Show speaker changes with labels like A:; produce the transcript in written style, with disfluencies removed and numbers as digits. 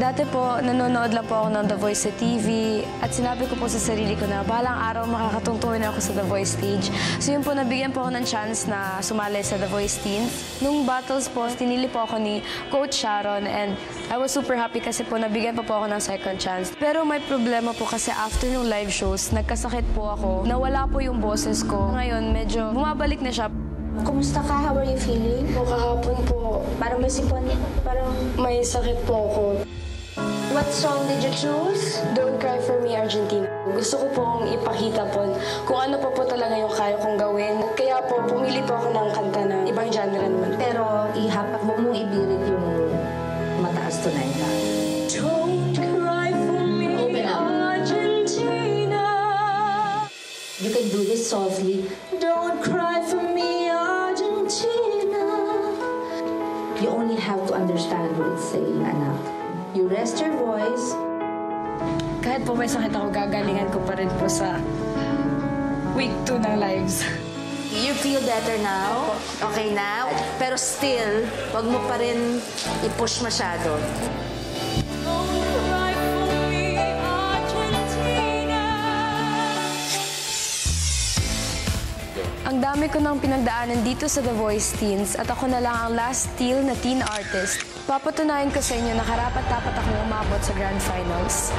A: Dati po, nanonood lang po ako ng The Voice sa TV at sinabi ko po sa sarili ko na balang araw makakatungtungin ako sa The Voice stage. So yun po, nabigyan po ako ng chance na sumali sa The Voice Teens. Nung battles po, tinili po ako ni Coach Sharon and I was super happy kasi po nabigyan pa po ako ng second chance. Pero may problema po kasi after nung live shows, nagkasakit po ako. Nawala po yung boses ko. Ngayon, medyo bumabalik na siya.
B: Kumusta ka? How are you feeling?
A: Kahapon po,
B: Parang may sipon, parang...
A: may sakit po ako.
B: What song did you choose?
A: Don't Cry For Me, Argentina. Gusto ko pong ipakita po kung ano pa po talaga yung kaya kong gawin. Kaya po, pumili po ako ng kanta na ibang genre naman.
B: Pero ihapak mo mong ibirit yung mataas tonight na.
A: Don't cry for me,
B: Open up.
A: Argentina.
B: You can do this softly. Don't cry for me, Argentina. You only have to understand what it's saying, anak. You rest your voice.
A: Kahit po may sakit ako, gagalingan ko pa rin po sa week 2 ng lives.
B: You feel better now? Okay now? Pero still, wag mo pa rin i-push masyado.
A: Ang dami ko nang pinagdaanan dito sa The Voice Teens at ako na lang ang last teal na teen artist. Papatunayan ko sa inyo na karapat-dapat akong umabot sa Grand Finals.